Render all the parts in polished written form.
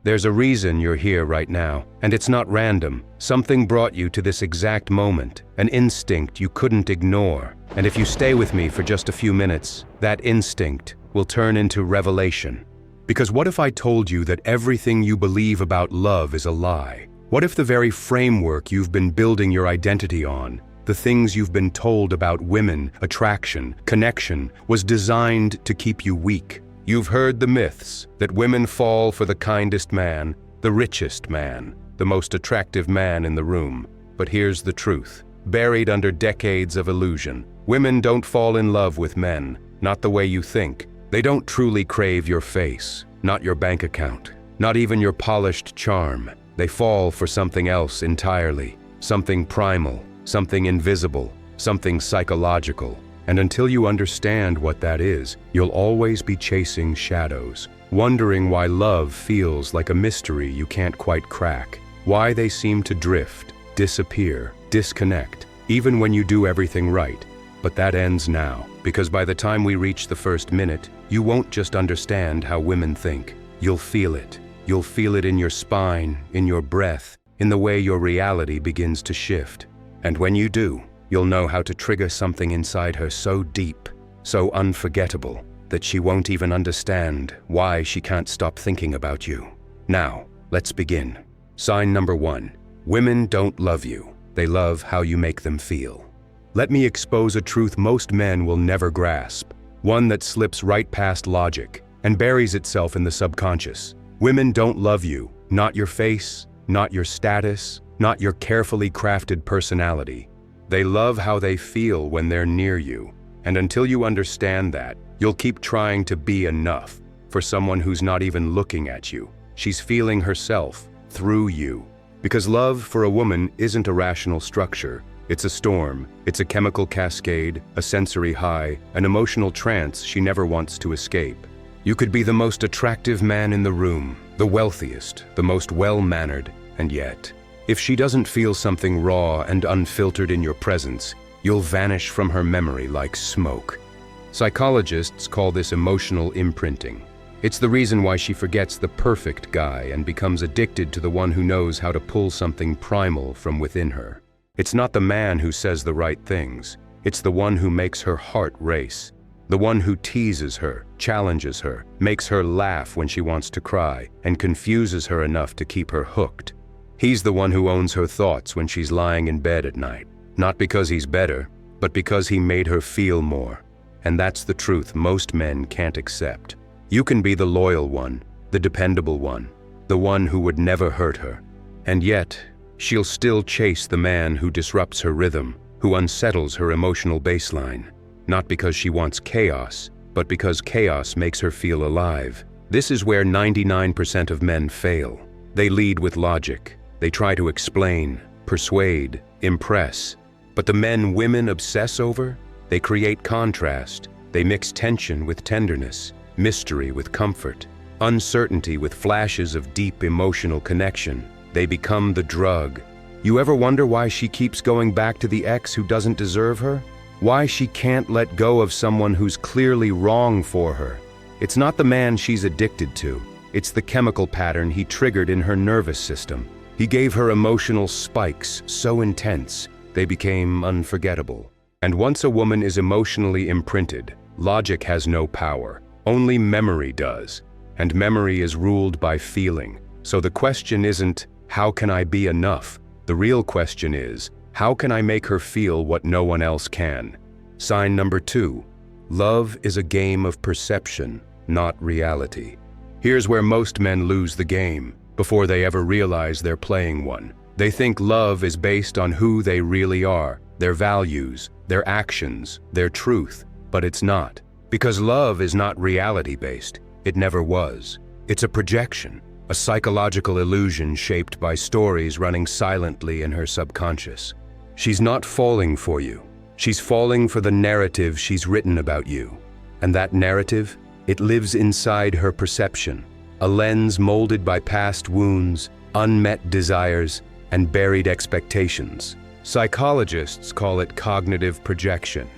There's a reason you're here right now, and it's not random. Something brought you to this exact moment, an instinct you couldn't ignore. And if you stay with me for just a few minutes, that instinct will turn into revelation. Because what if I told you that everything you believe about love is a lie? What if the very framework you've been building your identity on, the things you've been told about women, attraction, connection, was designed to keep you weak? You've heard the myths that women fall for the kindest man, the richest man, the most attractive man in the room. But here's the truth. Buried under decades of illusion, women don't fall in love with men, not the way you think. They don't truly crave your face, not your bank account, not even your polished charm. They fall for something else entirely, something primal, something invisible, something psychological. And until you understand what that is, you'll always be chasing shadows, wondering why love feels like a mystery you can't quite crack, why they seem to drift, disappear, disconnect, even when you do everything right. But that ends now, because by the time we reach the first minute, you won't just understand how women think. You'll feel it. You'll feel it in your spine, in your breath, in the way your reality begins to shift. And when you do, you'll know how to trigger something inside her so deep, so unforgettable, that she won't even understand why she can't stop thinking about you. Now, let's begin. Sign number 1. Women don't love you. They love how you make them feel. Let me expose a truth most men will never grasp, one that slips right past logic and buries itself in the subconscious. Women don't love you, not your face, not your status, not your carefully crafted personality. They love how they feel when they're near you. And until you understand that, you'll keep trying to be enough for someone who's not even looking at you. She's feeling herself through you. Because love for a woman isn't a rational structure. It's a storm. It's a chemical cascade, a sensory high, an emotional trance she never wants to escape. You could be the most attractive man in the room, the wealthiest, the most well-mannered, and yet, if she doesn't feel something raw and unfiltered in your presence, you'll vanish from her memory like smoke. Psychologists call this emotional imprinting. It's the reason why she forgets the perfect guy and becomes addicted to the one who knows how to pull something primal from within her. It's not the man who says the right things. It's the one who makes her heart race. The one who teases her, challenges her, makes her laugh when she wants to cry, and confuses her enough to keep her hooked. He's the one who owns her thoughts when she's lying in bed at night. Not because he's better, but because he made her feel more. And that's the truth most men can't accept. You can be the loyal one, the dependable one, the one who would never hurt her. And yet, she'll still chase the man who disrupts her rhythm, who unsettles her emotional baseline. Not because she wants chaos, but because chaos makes her feel alive. This is where 99% of men fail. They lead with logic. They try to explain, persuade, impress. But the men women obsess over, they create contrast. They mix tension with tenderness, mystery with comfort, uncertainty with flashes of deep emotional connection. They become the drug. You ever wonder why she keeps going back to the ex who doesn't deserve her? Why she can't let go of someone who's clearly wrong for her? It's not the man she's addicted to. It's the chemical pattern he triggered in her nervous system. He gave her emotional spikes so intense, they became unforgettable. And once a woman is emotionally imprinted, logic has no power. Only memory does. And memory is ruled by feeling. So the question isn't, how can I be enough? The real question is, how can I make her feel what no one else can? Sign number 2. Love is a game of perception, not reality. Here's where most men lose the game. Before they ever realize they're playing one. They think love is based on who they really are, their values, their actions, their truth, but it's not. Because love is not reality-based. It never was. It's a projection, a psychological illusion shaped by stories running silently in her subconscious. She's not falling for you. She's falling for the narrative she's written about you. And that narrative, it lives inside her perception. A lens molded by past wounds, unmet desires, and buried expectations. Psychologists call it cognitive projection.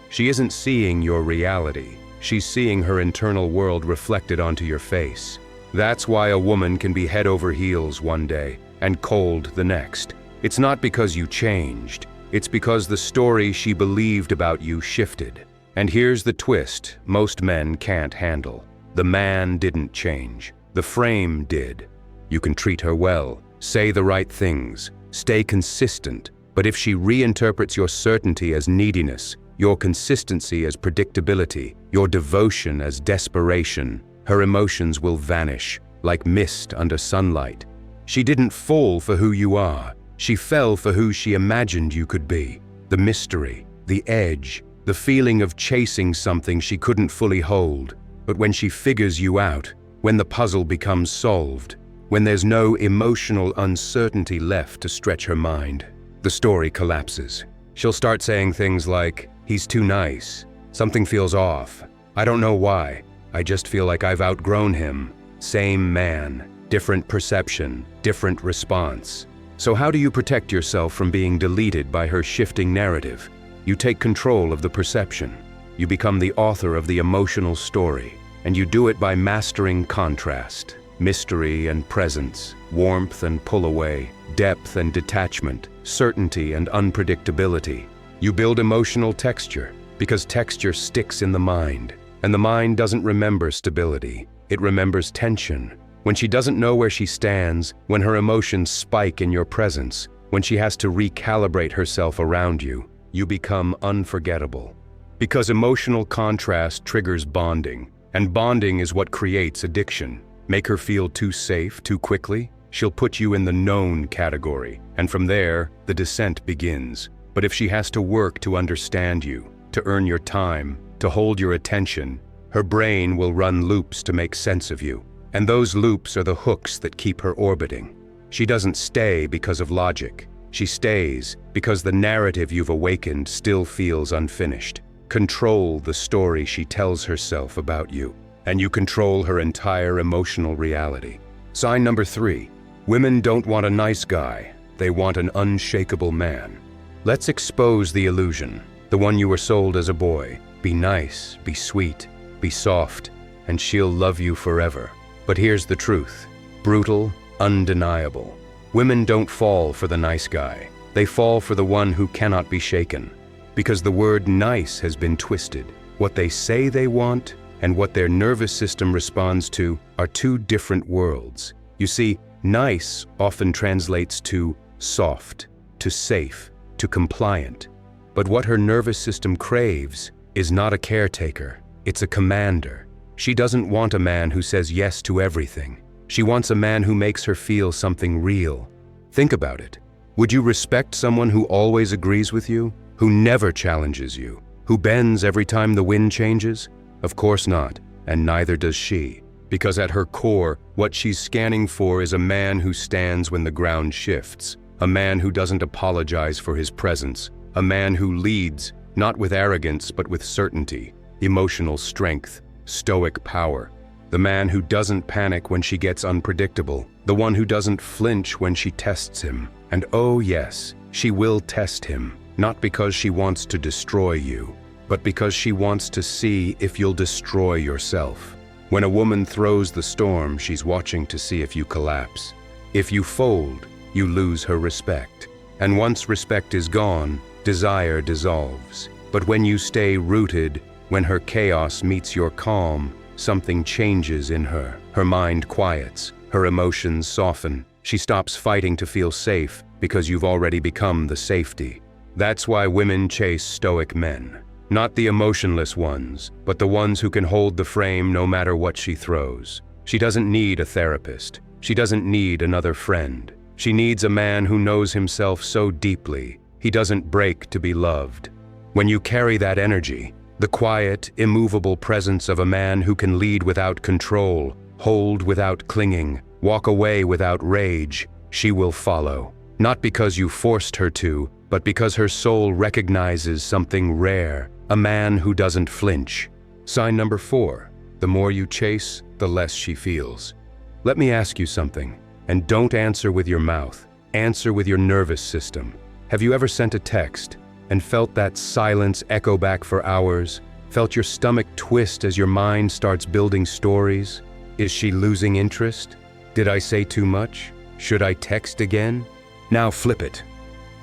She isn't seeing your reality. She's seeing her internal world reflected onto your face. That's why a woman can be head over heels one day and cold the next. It's not because you changed. It's because the story she believed about you shifted. And here's the twist most men can't handle. The man didn't change. The frame did. You can treat her well, say the right things, stay consistent, but if she reinterprets your certainty as neediness, your consistency as predictability, your devotion as desperation, her emotions will vanish, like mist under sunlight. She didn't fall for who you are. She fell for who she imagined you could be. The mystery, the edge, the feeling of chasing something she couldn't fully hold. But when she figures you out, when the puzzle becomes solved, when there's no emotional uncertainty left to stretch her mind, the story collapses. She'll start saying things like, "He's too nice. Something feels off. I don't know why. I just feel like I've outgrown him." Same man, different perception, different response. So how do you protect yourself from being deleted by her shifting narrative? You take control of the perception. You become the author of the emotional story, and you do it by mastering contrast, mystery and presence, warmth and pull away, depth and detachment, certainty and unpredictability. You build emotional texture, because texture sticks in the mind, and the mind doesn't remember stability, it remembers tension. When she doesn't know where she stands, when her emotions spike in your presence, when she has to recalibrate herself around you, you become unforgettable. Because emotional contrast triggers bonding, and bonding is what creates addiction. Make her feel too safe too quickly, she'll put you in the known category, and from there, the descent begins. But if she has to work to understand you, to earn your time, to hold your attention, her brain will run loops to make sense of you. And those loops are the hooks that keep her orbiting. She doesn't stay because of logic. She stays because the narrative you've awakened still feels unfinished. Control the story she tells herself about you, and you control her entire emotional reality. Sign number 3. Women don't want a nice guy. They want an unshakable man. Let's expose the illusion, the one you were sold as a boy. Be nice, be sweet, be soft, and she'll love you forever. But here's the truth. Brutal, undeniable. Women don't fall for the nice guy. They fall for the one who cannot be shaken. Because the word nice has been twisted. What they say they want and what their nervous system responds to are two different worlds. You see, nice often translates to soft, to safe, to compliant. But what her nervous system craves is not a caretaker, it's a commander. She doesn't want a man who says yes to everything. She wants a man who makes her feel something real. Think about it. Would you respect someone who always agrees with you, who never challenges you, who bends every time the wind changes? Of course not, and neither does she. Because at her core, what she's scanning for is a man who stands when the ground shifts, a man who doesn't apologize for his presence, a man who leads, not with arrogance but with certainty, emotional strength, stoic power. The man who doesn't panic when she gets unpredictable, the one who doesn't flinch when she tests him. And oh yes, she will test him, not because she wants to destroy you, but because she wants to see if you'll destroy yourself. When a woman throws the storm, she's watching to see if you collapse. If you fold, you lose her respect. And once respect is gone, desire dissolves. But when you stay rooted, when her chaos meets your calm, something changes in her. Her mind quiets, her emotions soften. She stops fighting to feel safe because you've already become the safety. That's why women chase stoic men. Not the emotionless ones, but the ones who can hold the frame no matter what she throws. She doesn't need a therapist. She doesn't need another friend. She needs a man who knows himself so deeply, he doesn't break to be loved. When you carry that energy, the quiet, immovable presence of a man who can lead without control, hold without clinging, walk away without rage, she will follow. Not because you forced her to, but because her soul recognizes something rare, a man who doesn't flinch. Sign number 4. The more you chase, the less she feels. Let me ask you something, and don't answer with your mouth. Answer with your nervous system. Have you ever sent a text and felt that silence echo back for hours? Felt your stomach twist as your mind starts building stories? Is she losing interest? Did I say too much? Should I text again? Now flip it.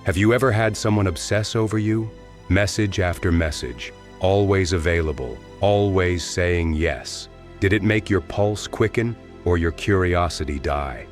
Have you ever had someone obsess over you? Message after message, always available, always saying yes. Did it make your pulse quicken or your curiosity die?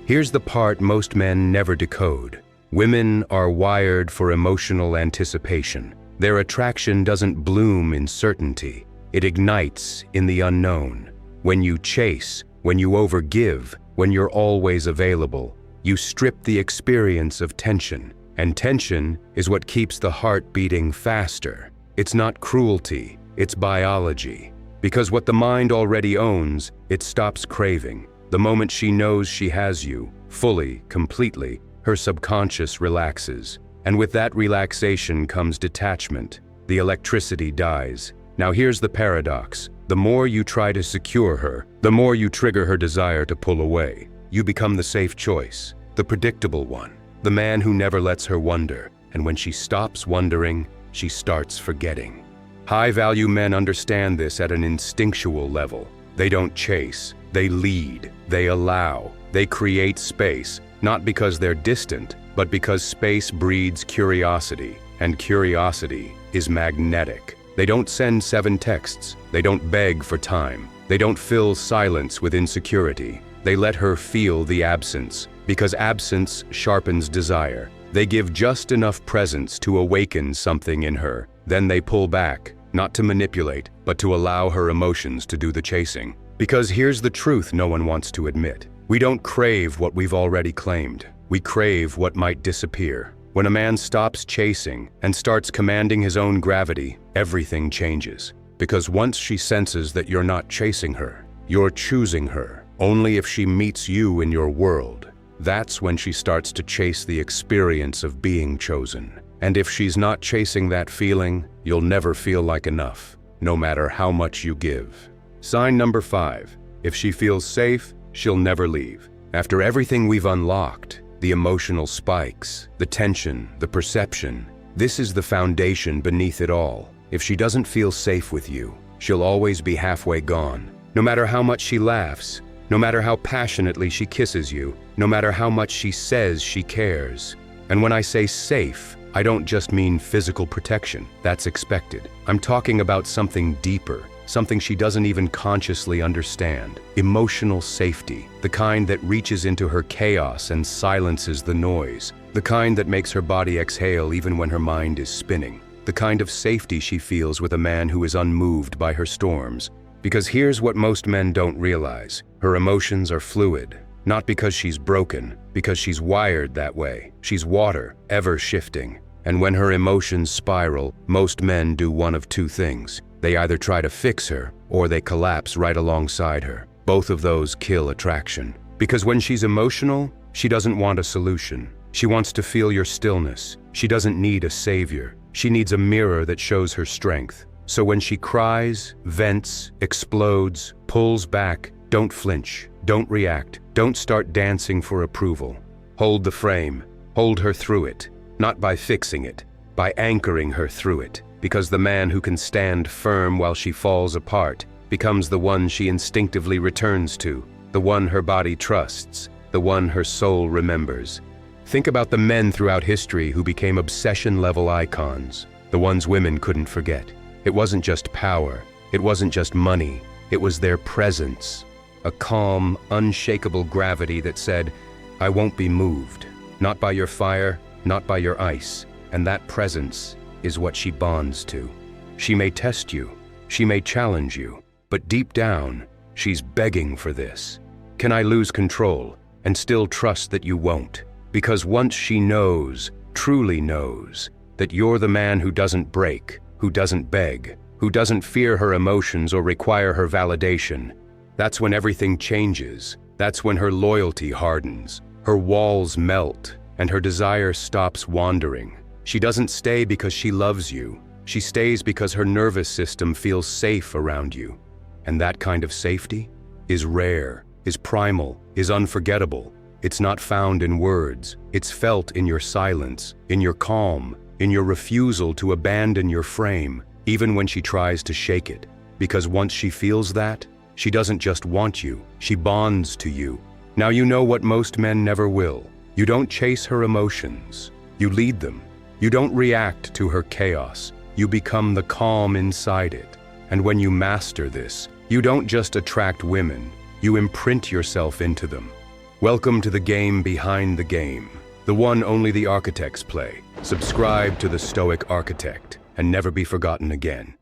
Here's the part most men never decode. Women are wired for emotional anticipation. Their attraction doesn't bloom in certainty. It ignites in the unknown. When you chase, when you overgive, when you're always available, you strip the experience of tension. And tension is what keeps the heart beating faster. It's not cruelty, it's biology. Because what the mind already owns, it stops craving. The moment she knows she has you, fully, completely, her subconscious relaxes. And with that relaxation comes detachment. The electricity dies. Now here's the paradox. The more you try to secure her, the more you trigger her desire to pull away. You become the safe choice, the predictable one, the man who never lets her wonder. And when she stops wondering, she starts forgetting. High-value men understand this at an instinctual level. They don't chase, they lead, they allow, they create space, not because they're distant, but because space breeds curiosity, and curiosity is magnetic. They don't send 7 texts, they don't beg for time, they don't fill silence with insecurity. They let her feel the absence, because absence sharpens desire. They give just enough presence to awaken something in her. Then they pull back, not to manipulate, but to allow her emotions to do the chasing. Because here's the truth no one wants to admit. We don't crave what we've already claimed. We crave what might disappear. When a man stops chasing and starts commanding his own gravity, everything changes. Because once she senses that you're not chasing her, you're choosing her, only if she meets you in your world, that's when she starts to chase the experience of being chosen. And if she's not chasing that feeling, you'll never feel like enough, no matter how much you give. Sign number 5. If she feels safe, she'll never leave. After everything we've unlocked, the emotional spikes, the tension, the perception, this is the foundation beneath it all. If she doesn't feel safe with you, she'll always be halfway gone. No matter how much she laughs, no matter how passionately she kisses you, no matter how much she says she cares. And when I say safe, I don't just mean physical protection. That's expected. I'm talking about something deeper, something she doesn't even consciously understand. Emotional safety, the kind that reaches into her chaos and silences the noise, the kind that makes her body exhale even when her mind is spinning, the kind of safety she feels with a man who is unmoved by her storms. Because here's what most men don't realize. Her emotions are fluid, not because she's broken, because she's wired that way. She's water, ever shifting. And when her emotions spiral, most men do one of 2 things. They either try to fix her, or they collapse right alongside her. Both of those kill attraction. Because when she's emotional, she doesn't want a solution. She wants to feel your stillness. She doesn't need a savior. She needs a mirror that shows her strength. So when she cries, vents, explodes, pulls back, don't flinch, don't react, don't start dancing for approval. Hold the frame, hold her through it, not by fixing it, by anchoring her through it. Because the man who can stand firm while she falls apart becomes the one she instinctively returns to, the one her body trusts, the one her soul remembers. Think about the men throughout history who became obsession-level icons, the ones women couldn't forget. It wasn't just power, it wasn't just money, it was their presence. A calm, unshakable gravity that said, I won't be moved, not by your fire, not by your ice. And that presence is what she bonds to. She may test you, she may challenge you, but deep down, she's begging for this. Can I lose control and still trust that you won't? Because once she knows, truly knows, that you're the man who doesn't break, who doesn't beg, who doesn't fear her emotions or require her validation, that's when everything changes. That's when her loyalty hardens, her walls melt, and her desire stops wandering. She doesn't stay because she loves you. She stays because her nervous system feels safe around you. And that kind of safety is rare, is primal, is unforgettable. It's not found in words. It's felt in your silence, in your calm, in your refusal to abandon your frame, even when she tries to shake it. Because once she feels that, She doesn't just want you, she bonds to you. Now you know what most men never will. You don't chase her emotions. You lead them. You don't react to her chaos. You become the calm inside it. And when you master this, you don't just attract women, you imprint yourself into them. Welcome to the game behind the game, the one only the architects play. Subscribe to the Stoic Architect and never be forgotten again.